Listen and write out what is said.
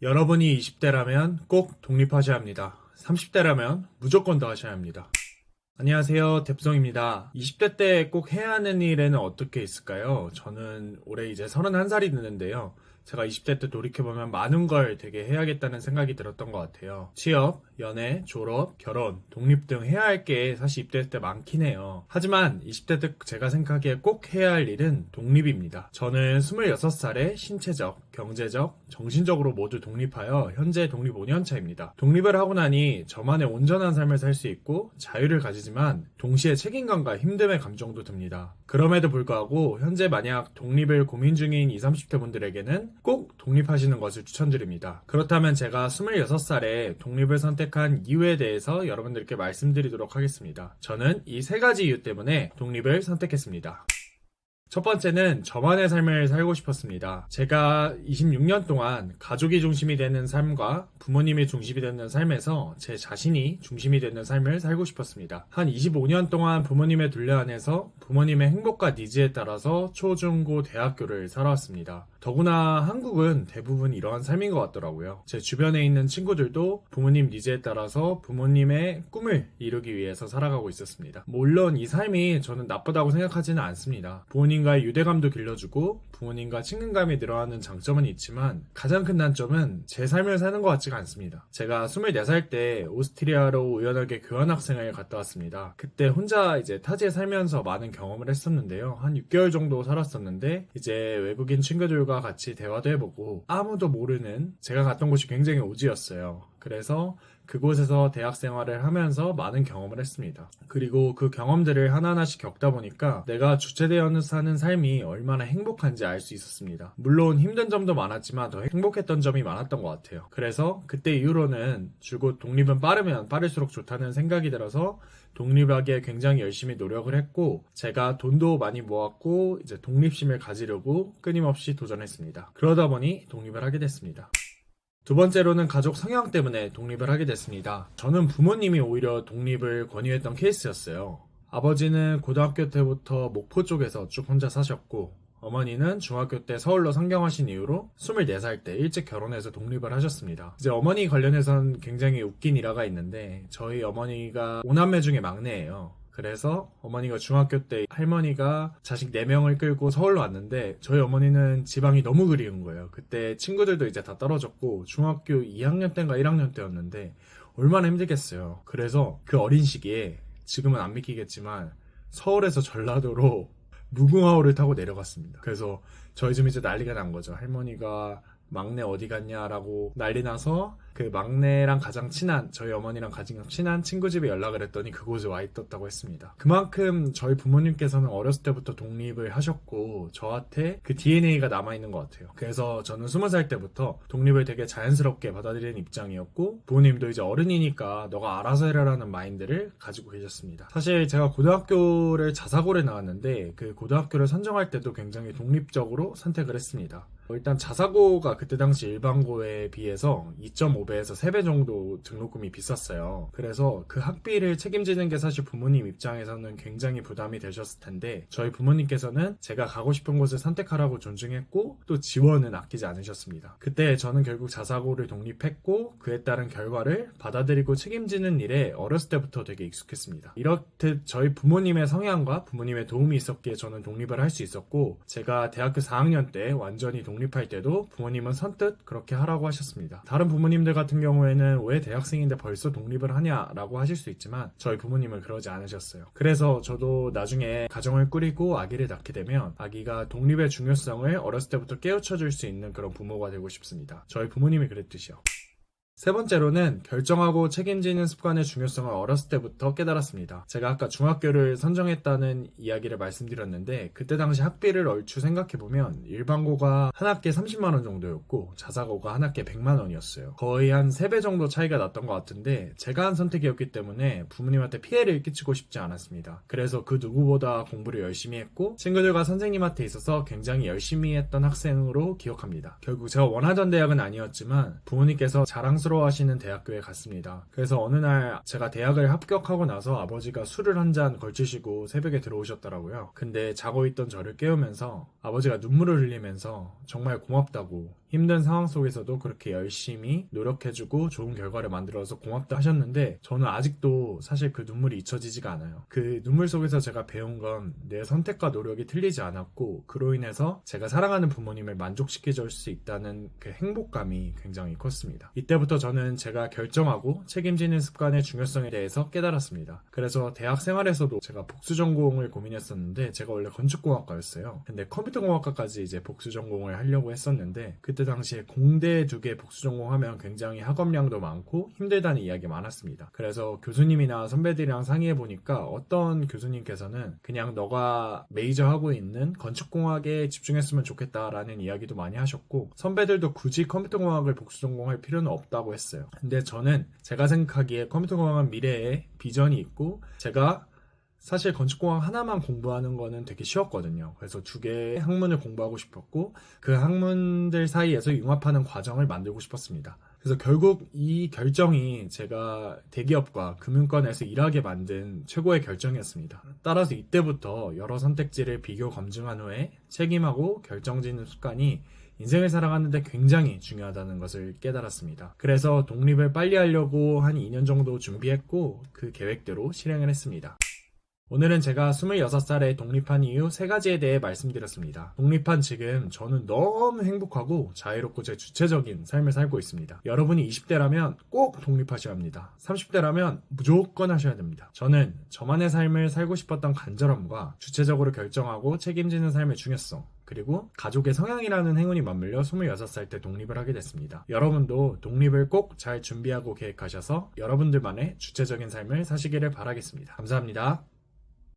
여러분이 20대라면 꼭 독립하셔야 합니다. 30대라면 무조건 더 하셔야 합니다. 안녕하세요. 뎁송입니다. 20대 때 꼭 해야 하는 일에는 어떻게 있을까요? 저는 올해 이제 31살이 됐는데요. 제가 20대 때 돌이켜보면 많은 걸 되게 해야겠다는 생각이 들었던 것 같아요. 취업, 연애, 졸업, 결혼, 독립 등 해야 할 게 사실 20대 때 많긴 해요. 하지만 20대 때 제가 생각하기에 꼭 해야 할 일은 독립입니다. 저는 26살에 신체적, 경제적, 정신적으로 모두 독립하여 현재 독립 5년 차입니다. 독립을 하고 나니 저만의 온전한 삶을 살 수 있고 자유를 가지지만 동시에 책임감과 힘듦의 감정도 듭니다. 그럼에도 불구하고 현재 만약 독립을 고민 중인 20, 30대 분들에게는 꼭 독립하시는 것을 추천드립니다. 그렇다면 제가 26살에 독립을 선택한 이유에 대해서 여러분들께 말씀드리도록 하겠습니다. 저는 이 세 가지 이유 때문에 독립을 선택했습니다. 첫 번째는 저만의 삶을 살고 싶었습니다. 제가 26년 동안 가족이 중심이 되는 삶과 부모님이 중심이 되는 삶에서 제 자신이 중심이 되는 삶을 살고 싶었습니다. 한 25년 동안 부모님의 둘레 안에서 부모님의 행복과 니즈에 따라서 초, 중, 고, 대학교를 살아왔습니다. 더구나 한국은 대부분 이러한 삶인 것 같더라고요. 제 주변에 있는 친구들도 부모님 니즈에 따라서 부모님의 꿈을 이루기 위해서 살아가고 있었습니다. 물론 이 삶이 저는 나쁘다고 생각하지는 않습니다. 부모님과의 유대감도 길러주고 부모님과 친근감이 늘어나는 장점은 있지만 가장 큰 단점은 제 삶을 사는 것 같지가 않습니다. 제가 24살 때 오스트리아로 우연하게 교환학생을 갔다 왔습니다. 그때 혼자 이제 타지에 살면서 많은 경험을 했었는데요. 한 6개월 정도 살았었는데 이제 외국인 친구들과 같이 대화도 해보고 아무도 모르는 제가 갔던 곳이 굉장히 오지였어요. 그래서 그곳에서 대학 생활을 하면서 많은 경험을 했습니다. 그리고 그 경험들을 하나하나씩 겪다 보니까 내가 주체되어 사는 삶이 얼마나 행복한지 알 수 있었습니다. 물론 힘든 점도 많았지만 더 행복했던 점이 많았던 것 같아요. 그래서 그때 이후로는 줄곧 독립은 빠르면 빠를수록 좋다는 생각이 들어서 독립하기에 굉장히 열심히 노력을 했고 제가 돈도 많이 모았고 이제 독립심을 가지려고 끊임없이 도전했습니다. 그러다 보니 독립을 하게 됐습니다. 두 번째로는 가족 성향 때문에 독립을 하게 됐습니다. 저는 부모님이 오히려 독립을 권유했던 케이스였어요. 아버지는 고등학교 때부터 목포 쪽에서 쭉 혼자 사셨고 어머니는 중학교 때 서울로 상경하신 이후로 24살 때 일찍 결혼해서 독립을 하셨습니다. 이제 어머니 관련해서는 굉장히 웃긴 일화가 있는데 저희 어머니가 5남매 중에 막내예요. 그래서 어머니가 중학교 때 할머니가 자식 4명을 끌고 서울로 왔는데 저희 어머니는 지방이 너무 그리운 거예요. 그때 친구들도 이제 다 떨어졌고 중학교 2학년 때인가 1학년 때였는데 얼마나 힘들겠어요. 그래서 그 어린 시기에 지금은 안 믿기겠지만 서울에서 전라도로 무궁화호를 타고 내려갔습니다. 그래서 저희 집 이제 난리가 난 거죠. 할머니가 막내 어디 갔냐라고 난리 나서 그 막내랑 가장 친한 저희 어머니랑 가장 친한 친구 집에 연락을 했더니 그곳에 와 있었다고 했습니다. 그만큼 저희 부모님께서는 어렸을 때부터 독립을 하셨고 저한테 그 DNA가 남아있는 것 같아요. 그래서 저는 20살 때부터 독립을 되게 자연스럽게 받아들이는 입장이었고 부모님도 이제 어른이니까 너가 알아서 해라라는 마인드를 가지고 계셨습니다. 사실 제가 고등학교를 자사고를 나왔는데 그 고등학교를 선정할 때도 굉장히 독립적으로 선택을 했습니다. 일단 자사고가 그때 당시 일반고에 비해서 2.5배에서 3배 정도 등록금이 비쌌어요. 그래서 그 학비를 책임지는 게 사실 부모님 입장에서는 굉장히 부담이 되셨을 텐데 저희 부모님께서는 제가 가고 싶은 곳을 선택하라고 존중했고 또 지원은 아끼지 않으셨습니다. 그때 저는 결국 자사고를 독립했고 그에 따른 결과를 받아들이고 책임지는 일에 어렸을 때부터 되게 익숙했습니다. 이렇듯 저희 부모님의 성향과 부모님의 도움이 있었기에 저는 독립을 할 수 있었고 제가 대학교 4학년 때 완전히 독립할 때도 부모님은 선뜻 그렇게 하라고 하셨습니다. 다른 부모님들 같은 경우에는 왜 대학생인데 벌써 독립을 하냐라고 하실 수 있지만 저희 부모님은 그러지 않으셨어요. 그래서 저도 나중에 가정을 꾸리고 아기를 낳게 되면 아기가 독립의 중요성을 어렸을 때부터 깨우쳐 줄 수 있는 그런 부모가 되고 싶습니다. 저희 부모님이 그랬듯이요. 세 번째로는 결정하고 책임지는 습관의 중요성을 어렸을 때부터 깨달았습니다. 제가 아까 중학교를 선정했다는 이야기를 말씀드렸는데 그때 당시 학비를 얼추 생각해보면 일반고가 한 학기에 30만 원 정도였고 자사고가 한 학기에 100만 원이었어요. 거의 한 3배 정도 차이가 났던 것 같은데 제가 한 선택이었기 때문에 부모님한테 피해를 끼치고 싶지 않았습니다. 그래서 그 누구보다 공부를 열심히 했고 친구들과 선생님한테 있어서 굉장히 열심히 했던 학생으로 기억합니다. 결국 제가 원하던 대학은 아니었지만 부모님께서 자랑스러워 하시는 대학교에 갔습니다. 그래서 어느 날 제가 대학을 합격하고 나서 아버지가 술을 한 잔 걸치시고 새벽에 들어오셨더라고요. 근데 자고 있던 저를 깨우면서 아버지가 눈물을 흘리면서 정말 고맙다고 힘든 상황 속에서도 그렇게 열심히 노력해주고 좋은 결과를 만들어서 고맙다 하셨는데 저는 아직도 사실 그 눈물이 잊혀지지가 않아요. 그 눈물 속에서 제가 배운 건 내 선택과 노력이 틀리지 않았고 그로 인해서 제가 사랑하는 부모님을 만족시켜줄 수 있다는 그 행복감이 굉장히 컸습니다. 이때부터 저는 제가 결정하고 책임지는 습관의 중요성에 대해서 깨달았습니다. 그래서 대학 생활에서도 제가 복수 전공을 고민했었는데 제가 원래 건축공학과였어요. 근데 컴퓨터공학과까지 이제 복수 전공을 하려고 했었는데 그때 당시에 공대 2개 복수 전공하면 굉장히 학업량도 많고 힘들다는 이야기 많았습니다. 그래서 교수님이나 선배들이랑 상의해보니까 어떤 교수님께서는 그냥 너가 메이저 하고 있는 건축공학에 집중했으면 좋겠다라는 이야기도 많이 하셨고 선배들도 굳이 컴퓨터공학을 복수 전공할 필요는 없다고 했어요. 근데 저는 제가 생각하기에 컴퓨터공학은 미래에 비전이 있고 제가 사실 건축공학 하나만 공부하는 거는 되게 쉬웠거든요. 그래서 2개의 학문을 공부하고 싶었고 그 학문들 사이에서 융합하는 과정을 만들고 싶었습니다. 그래서 결국 이 결정이 제가 대기업과 금융권에서 일하게 만든 최고의 결정이었습니다. 따라서 이때부터 여러 선택지를 비교 검증한 후에 책임하고 결정짓는 습관이 인생을 살아가는데 굉장히 중요하다는 것을 깨달았습니다. 그래서 독립을 빨리 하려고 한 2년 정도 준비했고 그 계획대로 실행을 했습니다. 오늘은 제가 26살에 독립한 이유 3가지에 대해 말씀드렸습니다. 독립한 지금 저는 너무 행복하고 자유롭고 제 주체적인 삶을 살고 있습니다. 여러분이 20대라면 꼭 독립하셔야 합니다. 30대라면 무조건 하셔야 됩니다. 저는 저만의 삶을 살고 싶었던 간절함과 주체적으로 결정하고 책임지는 삶의 중요성 그리고 가족의 성향이라는 행운이 맞물려 26살 때 독립을 하게 됐습니다. 여러분도 독립을 꼭 잘 준비하고 계획하셔서 여러분들만의 주체적인 삶을 사시기를 바라겠습니다. 감사합니다.